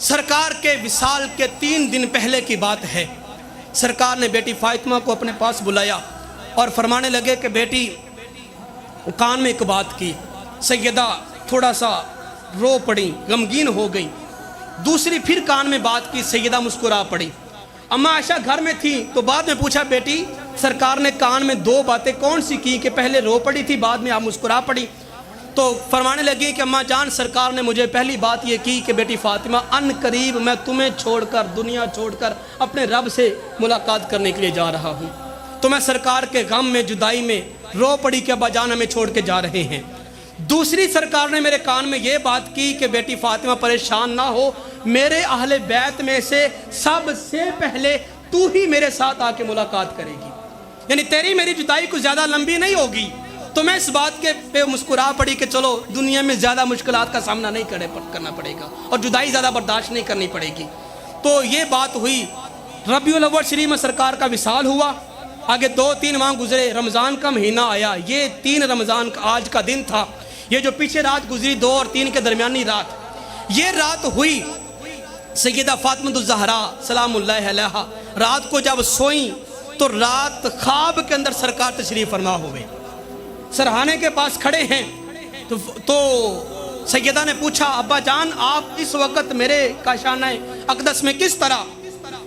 سرکار کے وصال کے 3 دن پہلے کی بات ہے۔ سرکار نے بیٹی فاطمہ کو اپنے پاس بلایا اور فرمانے لگے کہ بیٹی، کان میں ایک بات کی۔ سیدہ تھوڑا سا رو پڑی، غمگین ہو گئی۔ دوسری پھر کان میں بات کی، سیدہ مسکرا پڑی۔ اما عائشہ گھر میں تھی تو بعد میں پوچھا، بیٹی سرکار نے کان میں 2 باتیں کون سی کی کہ پہلے رو پڑی تھی بعد میں آپ مسکرا پڑی؟ تو فرمانے لگی کہ اماں جان، سرکار نے مجھے پہلی بات یہ کی کہ بیٹی فاطمہ، ان قریب میں تمہیں چھوڑ کر، دنیا چھوڑ کر اپنے رب سے ملاقات کرنے کے لیے جا رہا ہوں۔ تو میں سرکار کے غم میں، جدائی میں رو پڑی کہ ابا جان ہمیں چھوڑ کے جا رہے ہیں۔ دوسری سرکار نے میرے کان میں یہ بات کی کہ بیٹی فاطمہ پریشان نہ ہو، میرے اہل بیت میں سے سب سے پہلے تو ہی میرے ساتھ آ کے ملاقات کرے گی، یعنی تیری میری جدائی کچھ زیادہ لمبی نہیں ہوگی۔ تو میں اس بات کے پہ مسکرا پڑی کہ چلو دنیا میں زیادہ مشکلات کا سامنا نہیں کرنا پڑے گا اور جدائی زیادہ برداشت نہیں کرنی پڑے گی۔ تو یہ بات ہوئی۔ ربیع الاول شریف میں سرکار کا وصال ہوا۔ آگے 2-3 ماہ گزرے، رمضان کا مہینہ آیا۔ یہ 3 رمضان کا آج کا دن تھا۔ یہ جو پیچھے رات گزری 2 اور 3 کے درمیانی رات، یہ رات ہوئی سیدہ فاطمہ الزہرا سلام اللہ علیہا رات کو جب سوئیں تو رات خواب کے اندر سرکار تشریف فرما ہوئے، سرہانے کے پاس کھڑے ہیں۔ تو سیدہ نے پوچھا، ابا جان آپ اس وقت میرے کاشانہ اقدس میں کس طرح؟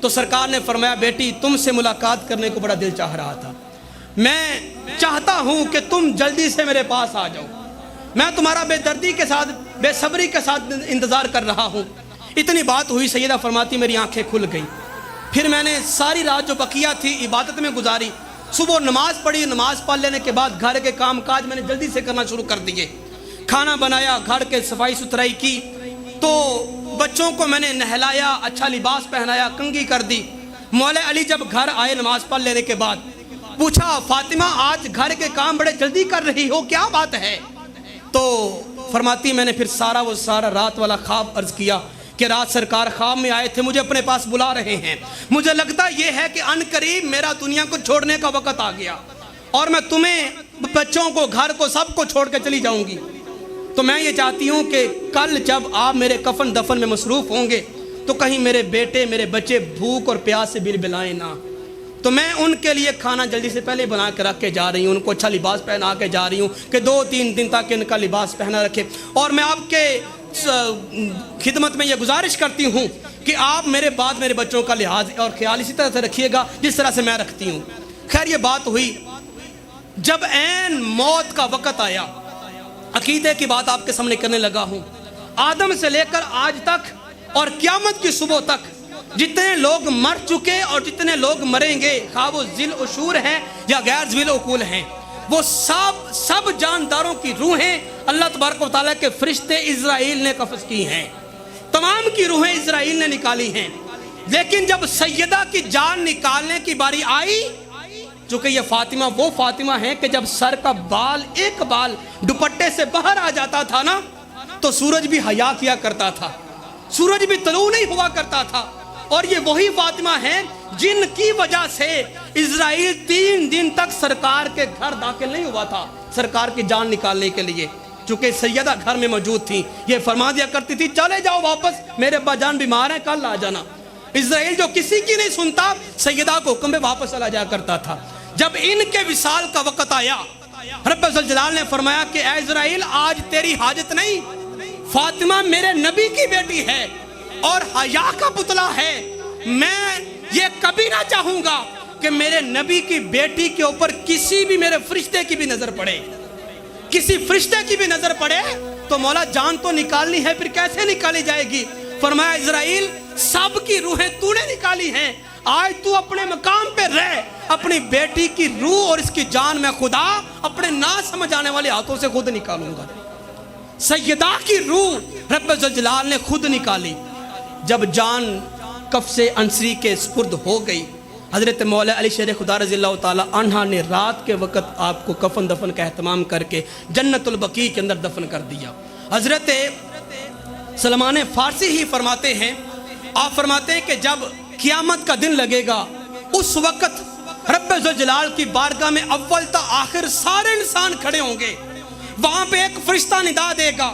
تو سرکار نے فرمایا، بیٹی تم سے ملاقات کرنے کو بڑا دل چاہ رہا تھا، میں چاہتا ہوں کہ تم جلدی سے میرے پاس آ جاؤ، میں تمہارا بے دردی کے ساتھ، بے صبری کے ساتھ انتظار کر رہا ہوں۔ اتنی بات ہوئی، سیدہ فرماتی میری آنکھیں کھل گئی۔ پھر میں نے ساری رات جو بقیہ تھی عبادت میں گزاری، صبح نماز پڑھی، نماز پڑھ لینے کے بعد گھر کے کام کاج میں نے جلدی سے کرنا شروع کر دیے۔ کھانا بنایا، گھر کے صفائی ستھرائی کی، تو بچوں کو میں نے نہلایا، اچھا لباس پہنایا، کنگھی کر دی۔ مولا علی جب گھر آئے نماز پڑھ لینے کے بعد، پوچھا فاطمہ آج گھر کے کام بڑے جلدی کر رہی ہو، کیا بات ہے؟ تو فرماتی میں نے پھر سارا رات والا خواب عرض کیا کہ رات سرکار خواب میں آئے تھے، مجھے اپنے پاس بلا رہے ہیں، مجھے لگتا یہ ہے کہ ان قریب میرا دنیا کو چھوڑنے کا وقت آ گیا اور میں تمہیں، بچوں کو، گھر کو، سب کو چھوڑ کے چلی جاؤں گی۔ تو میں یہ چاہتی ہوں کہ کل جب آپ میرے کفن دفن میں مصروف ہوں گے تو کہیں میرے بیٹے، میرے بچے بھوک اور پیاس سے بلبلائیں نہ۔ تو میں ان کے لیے کھانا جلدی سے پہلے بنا کے رکھ کے جا رہی ہوں، ان کو اچھا لباس پہنا کے جا رہی ہوں کہ 2-3 دن تک ان کا لباس پہنا رکھے۔ اور میں آپ کے خدمت میں یہ گزارش کرتی ہوں کہ آپ میرے بعد میرے بچوں کا لحاظ اور خیال اسی طرح سے رکھیے گا جس طرح سے میں رکھتی ہوں۔ خیر یہ بات ہوئی، جب عین موت کا وقت آیا، عقیدے کی بات آپ کے سامنے کرنے لگا ہوں۔ آدم سے لے کر آج تک اور قیامت کی صبح تک جتنے لوگ مر چکے اور جتنے لوگ مریں گے، خواہ وہ ذی العشور ہیں یا غیر ذی العقول ہیں، وہ سب جانداروں کی روحیں اللہ تبارک و تعالیٰ کے فرشتے اسرائیل نے قبض کی ہیں، تمام کی روحیں اسرائیل نے نکالی ہیں۔ لیکن جب سیدہ کی جان نکالنے کی باری آئی، چونکہ یہ فاطمہ وہ فاطمہ ہے کہ جب سر کا بال، ایک بال دوپٹے سے باہر آ جاتا تھا نا، تو سورج بھی حیا کیا کرتا تھا، سورج بھی طلوع نہیں ہوا کرتا تھا۔ اور یہ وہی فاطمہ ہیں جن کی وجہ سے اسرائیل 3 دن تک سرکار کے گھر داخل نہیں ہوا تھا سرکار کی جان نکالنے کے لیے، چونکہ سیدہ گھر میں موجود تھی۔ یہ فرما دیا کرتی تھی، چلے جاؤ واپس، میرے ابا جان بیمار ہیں، کل آ جانا۔ اسرائیل جو کسی کی نہیں سنتا، سیدہ کو حکم میں واپس چلا جایا کرتا تھا۔ جب ان کے وصال کا وقت آیا، رب ذوالجلال نے فرمایا کہ اے اسرائیل آج تیری حاجت نہیں، فاطمہ میرے نبی کی بیٹی ہے اور حیا کا پتلا ہے، میں یہ کبھی نہ چاہوں گا کہ میرے نبی کی بیٹی کے اوپر کسی بھی میرے فرشتے کی بھی نظر پڑے، کسی فرشتے کی بھی نظر پڑے تو مولا جان تو نکالنی ہے، پھر کیسے نکالی جائے گی؟ فرمایا اسرائیل سب کی روحیں تو نے نکالی ہیں، آج تو اپنے مقام پہ رہ، اپنی بیٹی کی روح اور اس کی جان میں خدا اپنے نہ سمجھ آنے والے ہاتھوں سے خود نکالوں گا۔ سیدہ کی روح رب ذوالجلال نے خود نکالی۔ جب جان کفس انصری کے سپرد ہو گئی، حضرت مولا علی شیر خدا رضی اللہ تعالی عنہ نے رات کے وقت آپ کو کفن دفن کا اہتمام کر کے جنت البقیع کے اندر دفن کر دیا۔ حضرت سلمان فارسی ہی فرماتے ہیں، آپ فرماتے ہیں کہ جب قیامت کا دن لگے گا اس وقت رب ذوالجلال کی بارگاہ میں اول تا آخر سارے انسان کھڑے ہوں گے، وہاں پہ ایک فرشتہ ندا دے گا،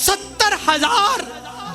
70,000